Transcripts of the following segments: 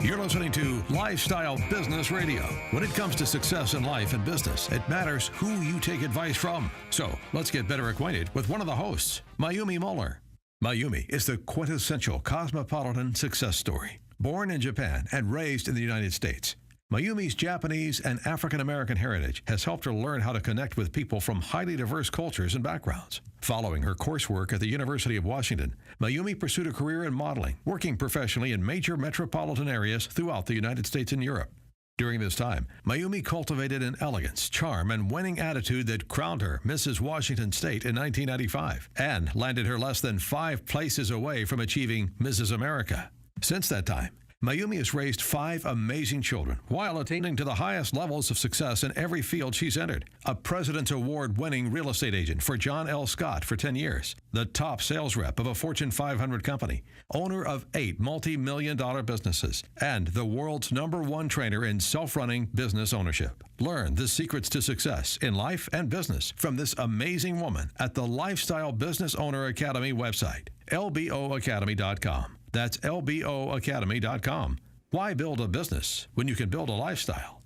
You're listening to Lifestyle Business Radio. When it comes to success in life and business, it matters who you take advice from. So let's get better acquainted with one of the hosts, Mayumi Moeller. Mayumi is the quintessential cosmopolitan success story. Born in Japan and raised in the United States, Mayumi's Japanese and African-American heritage has helped her learn how to connect with people from highly diverse cultures and backgrounds. Following her coursework at the University of Washington, Mayumi pursued a career in modeling, working professionally in major metropolitan areas throughout the United States and Europe. During this time, Mayumi cultivated an elegance, charm, and winning attitude that crowned her Mrs. Washington State in 1995 and landed her less than 5 places away from achieving Mrs. America. Since that time, Mayumi has raised 5 amazing children while attaining to the highest levels of success in every field she's entered. A President's Award-winning real estate agent for John L. Scott for 10 years, the top sales rep of a Fortune 500 company, owner of 8 multi-million-dollar businesses, and the world's #1 trainer in self-running business ownership. Learn the secrets to success in life and business from this amazing woman at the Lifestyle Business Owner Academy website, lboacademy.com. That's lboacademy.com. Why build a business when you can build a lifestyle?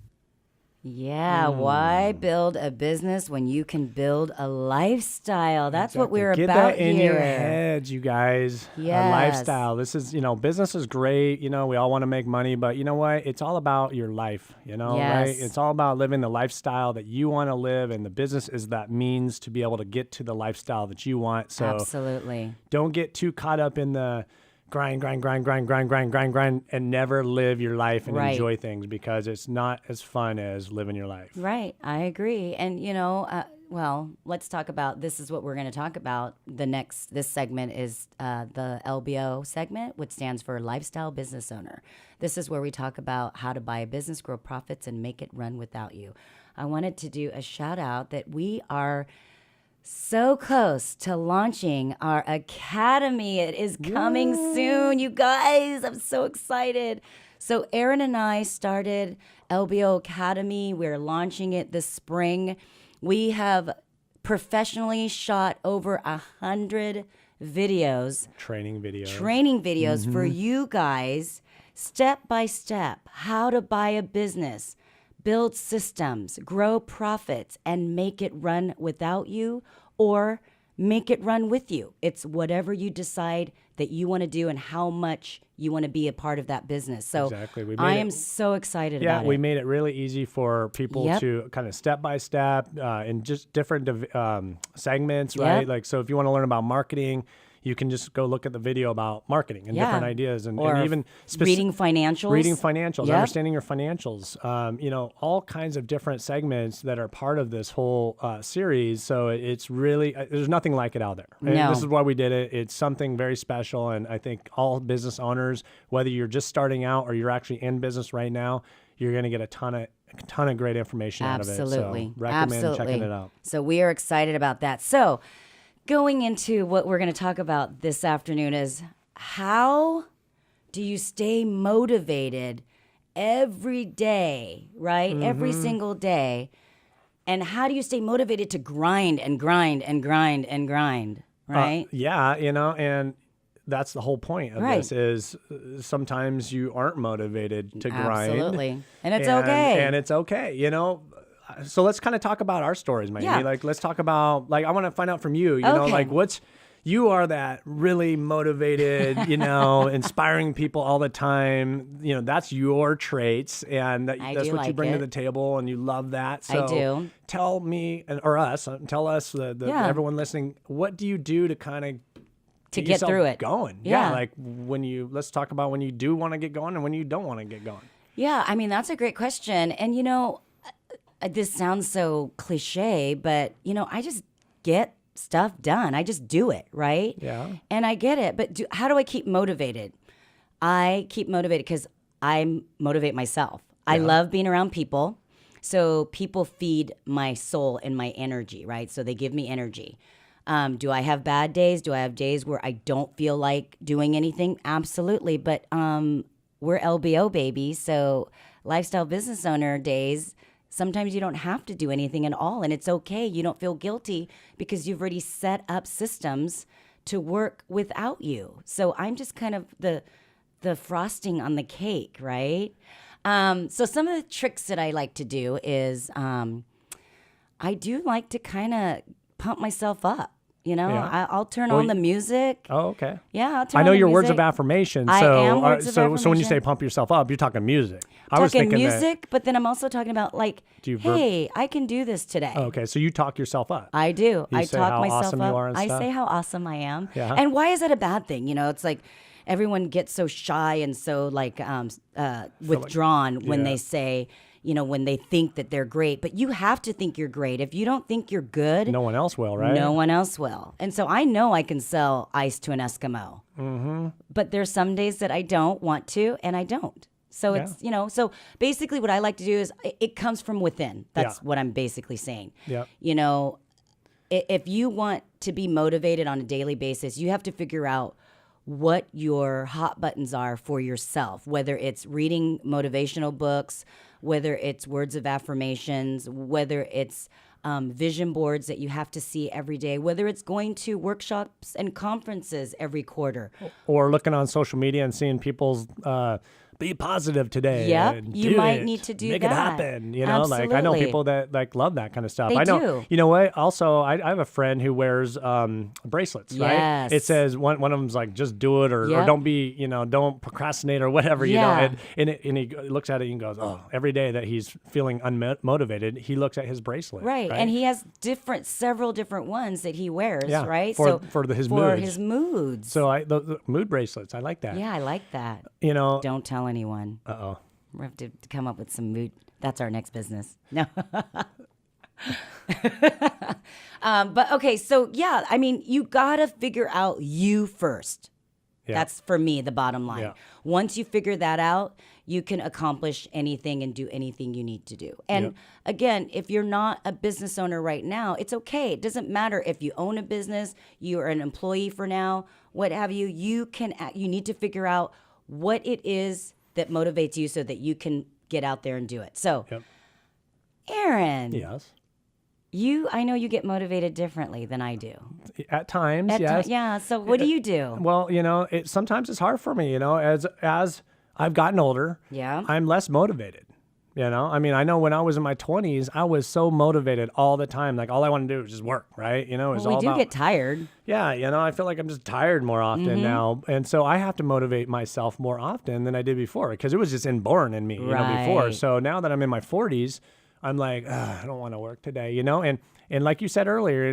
Yeah, why build a business when you can build a lifestyle? That's what we're Get about that in here. your heads, you guys. Yes. A lifestyle. This is, business is great. We all want to make money, but you know what? It's all about your life, right? Yes. It's all about living the lifestyle that you want to live, and the business is that means to be able to get to the lifestyle that you want. So Absolutely. don't get too caught up in the grind, and never live your life and Right. enjoy things, because it's not as fun as living your life. Right, I agree. And, well, let's talk about, this is what we're going to talk about. This segment is the LBO segment, which stands for Lifestyle Business Owner. This is where we talk about how to buy a business, grow profits, and make it run without you. I wanted to do a shout out that we are so close to launching our academy. It is coming soon, you guys. I'm so excited. So Aaron and I started LBO Academy. We're launching it this spring. We have professionally shot over 100 videos. Training videos for you guys, step by step, how to buy a business, build systems, grow profits, and make it run without you or make it run with you. It's whatever you decide that you want to do and how much you want to be a part of that business. So Exactly. I am so excited about it. Yeah, we made it really easy for people to kind of step by step in just different segments, right? Yep. So if you want to learn about marketing, you can just go look at the video about marketing and different ideas, and even reading financials. Yep. Understanding your financials, all kinds of different segments that are part of this whole series. So it's really, there's nothing like it out there. And No. this is why we did it. It's something very special. And I think all business owners, whether you're just starting out or you're actually in business right now, you're going to get a ton of great information out of it. Absolutely. So recommend checking it out. So we are excited about that. So going into what we're going to talk about this afternoon is, how do you stay motivated every day, right? Every single day. And how do you stay motivated to grind and grind and grind and grind, right? And that's the whole point of Right. this is sometimes you aren't motivated to grind. Absolutely. And it's okay. And it's okay, So let's kind of talk about our stories, Mayumi. Yeah. Let's talk about, I want to find out from you, Okay. you are that really motivated, inspiring people all the time. That's your traits, and that's what you bring to the table, and you love that. So I do. Tell me, tell us, everyone listening, what do you do to kind of to get through it? Going. Yeah. Let's talk about when you do want to get going and when you don't want to get going. Yeah, I mean, that's a great question. And, this sounds so cliche, but, I just get stuff done. I just do it, right? Yeah. And I get it. But how do I keep motivated? I keep motivated because I motivate myself. I love being around people. So people feed my soul and my energy, right? So they give me energy. Do I have bad days? Do I have days where I don't feel like doing anything? Absolutely. But we're LBO babies, so lifestyle business owner days, sometimes you don't have to do anything at all, and it's okay. You don't feel guilty because you've already set up systems to work without you. So I'm just kind of the the frosting on the cake, right? So some of the tricks that I like to do is I do like to kind of pump myself up. You know, Yeah. I'll turn on the music. Oh, okay. Yeah, I'll turn I on know the your music. words of affirmation. I So, am words of so when you affirmation. say pump yourself up, you're talking music. I was Talking thinking music, but then I'm also talking about like, Do you hey, I can do this today. Oh, okay, so you talk yourself up. I do. I say talk how myself awesome up. you are and I stuff? say how awesome I am. Yeah. And why is that a bad thing? You know, it's like everyone gets so shy and so like withdrawn when yeah. they say, you know, when they think that they're great. But you have to think you're great. If you don't think you're good, No one else will, right? no one else will. And so I know I can sell ice to an Eskimo. Mm-hmm. But there's some days that I don't want to, and I don't. So it's, you know, so basically what I like to do is it comes from within. That's Yeah. what I'm basically saying. Yep. You know, if you want to be motivated on a daily basis, you have to figure out what your hot buttons are for yourself, whether it's reading motivational books, whether it's words of affirmations, whether it's vision boards that you have to see every day, whether it's going to workshops and conferences every quarter. Or looking on social media and seeing people's be positive today. Yep, and you do might it, need to do make that. it happen. You know, like I know Absolutely. people that like love that kind of stuff. They I know. do. You know what? Also, I have a friend who wears bracelets. Right? Yes. It says one of them's like just do it or Yep. don't be don't procrastinate or whatever. Yeah. You know, and he looks at it and goes, oh, every day that he's feeling unmotivated, he looks at his bracelet. Right. And he has several different ones that he wears, Yeah, right? for moods. his moods. For his moods. So the mood bracelets, I like that. Yeah, I like that. You know. Don't tell anyone. Uh-oh. We have to come up with some mood. That's our next business. No. But okay, so yeah, I mean, you gotta figure out you first. Yeah. That's for me the bottom line. Yeah. Once you figure that out, you can accomplish anything and do anything you need to do. And Yep. again, if you're not a business owner right now, it's okay. It doesn't matter if you own a business, you are an employee for now, what have you. You need to figure out what it is that motivates you so that you can get out there and do it. So, Yep. Aaron, Yes. I know you get motivated differently than I do. At times, At yes. yeah. So what do you do? Well, sometimes it's hard for me, as I've gotten older, Yeah. I'm less motivated. I mean, I know when I was in my 20s, I was so motivated all the time. Like all I wanted to do was just work, right? It was We all do about, get tired. yeah, I feel like I'm just tired more often Mm-hmm. now. And so I have to motivate myself more often than I did before because it was just inborn in me, before. Right. So now that I'm in my 40s, I'm like, I don't want to work today, And like you said earlier,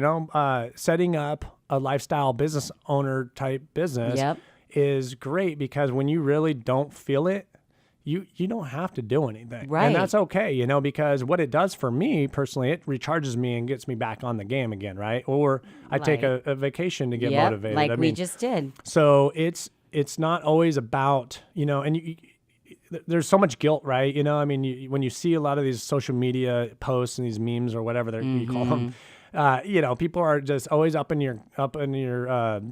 setting up a lifestyle business owner type business Yep. is great because when you really don't feel it, you don't have to do anything. Right. And that's okay, because what it does for me personally, it recharges me and gets me back on the game again, right? Or I take a vacation to get Yep, motivated. like I we mean, just did. so it's not always about, and there's so much guilt, right? I mean, when you see a lot of these social media posts and these memes or whatever you call them, people are just always up in your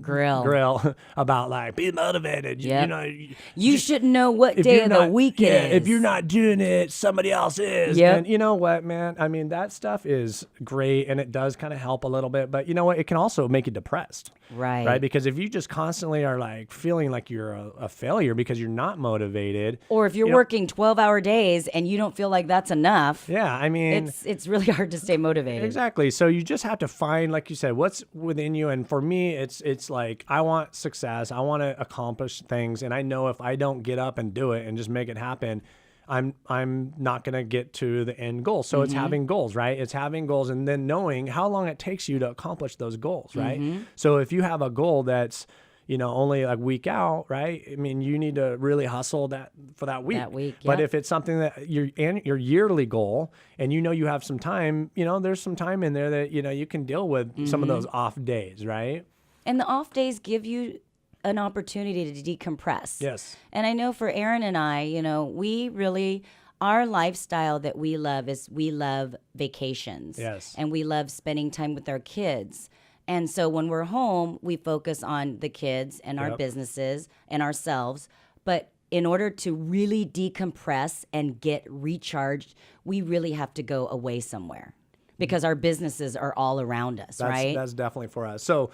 grill about like be motivated. Yep. You should know what day of the week it is. If you're not doing it, somebody else is. Yep. And you know what, man? I mean, that stuff is great and it does kind of help a little bit, but you know what? It can also make you depressed. Right. Because if you just constantly are like feeling like you're a failure because you're not motivated, Or if you're working 12-hour days and you don't feel like that's enough, yeah, I mean, it's really hard to stay motivated. exactly. So you just have to find, like you said, what's within you. And for me, it's like I want success. I want to accomplish things, and I know if I don't get up and do it and just make it happen, I'm not going to get to the end goal. So it's having goals, right? It's having goals and then knowing how long it takes you to accomplish those goals, right? So if you have a goal that's, only a week out, right? I mean, you need to really hustle for that week. But yep. if it's something that your yearly goal and you have some time, there's some time in there that, you can deal with some of those off days, right? And the off days give you an opportunity to decompress. Yes. And I know for Aaron and I, we really, our lifestyle that we love is we love vacations. Yes. And we love spending time with our kids. And so when we're home, we focus on the kids and our Yep. businesses and ourselves. But in order to really decompress and get recharged, we really have to go away somewhere because our businesses are all around us, right? That's definitely for us. So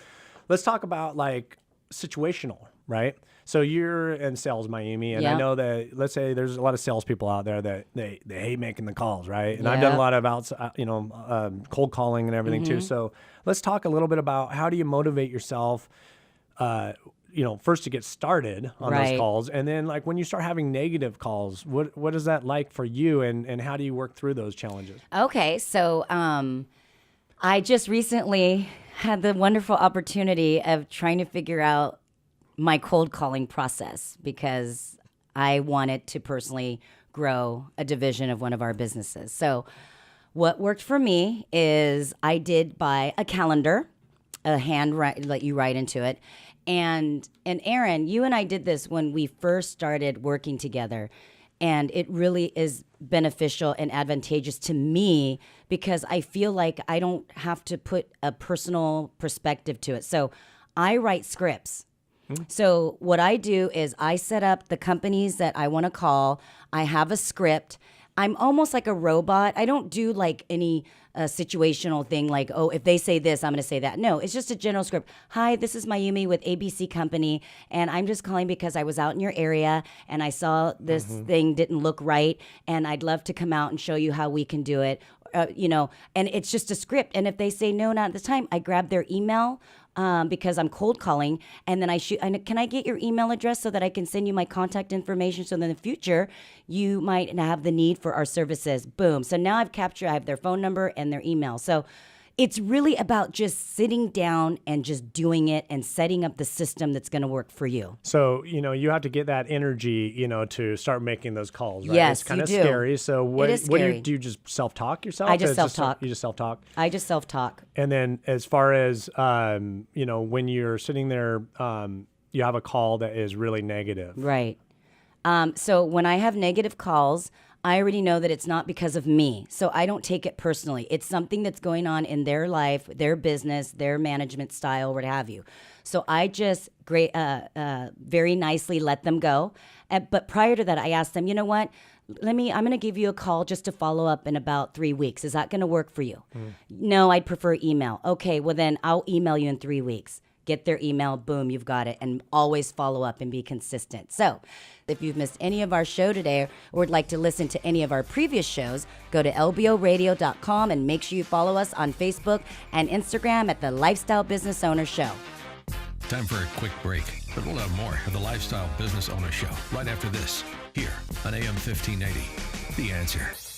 let's talk about like situational, right? So you're in sales, Mayumi, and I know that, let's say there's a lot of salespeople out there that they hate making the calls, right? And I've done a lot of cold calling and everything too. So let's talk a little bit about how do you motivate yourself, first to get started on those calls, and then like when you start having negative calls, what is that like for you, and how do you work through those challenges? Okay, so I just recently had the wonderful opportunity of trying to figure out my cold calling process because I wanted to personally grow a division of one of our businesses. So what worked for me is I did buy a calendar, a hand let you write into it. And Aaron, you and I did this when we first started working together. And it really is beneficial and advantageous to me because I feel like I don't have to put a personal perspective to it. So I write scripts. So what I do is I set up the companies that I want to call. I have a script. I'm almost like a robot. I don't do like any situational thing like, oh, if they say this, I'm going to say that. No, it's just a general script. Hi, this is Mayumi with ABC Company, and I'm just calling because I was out in your area and I saw this thing didn't look right, and I'd love to come out and show you how we can do it. And it's just a script. And if they say no, not at the time, I grab their email because I'm cold calling, and then I shoot. Can I get your email address so that I can send you my contact information so that in the future you might have the need for our services? Boom. So now I have their phone number and their email. So it's really about just sitting down and just doing it and setting up the system that's going to work for you. So, you have to get that energy, to start making those calls, right? Yes, it's kind of you do. scary. So what It is do scary. you just self-talk yourself? I just self-talk. You just self-talk? I just self-talk. And then as far as, when you're sitting there, you have a call that is really negative. Right. So when I have negative calls, I already know that it's not because of me. So I don't take it personally. It's something that's going on in their life, their business, their management style, what have you. So I just very nicely let them go. But prior to that, I asked them, you know what? I'm going to give you a call just to follow up in about 3 weeks. Is that going to work for you? No, I'd prefer email. Okay, well then I'll email you in 3 weeks. Get their email, boom, you've got it. And always follow up and be consistent. So if you've missed any of our show today or would like to listen to any of our previous shows, go to lboradio.com and make sure you follow us on Facebook and Instagram at the Lifestyle Business Owner Show. Time for a quick break, but we'll have more of the Lifestyle Business Owner Show right after this, here on AM 1580. The Answer.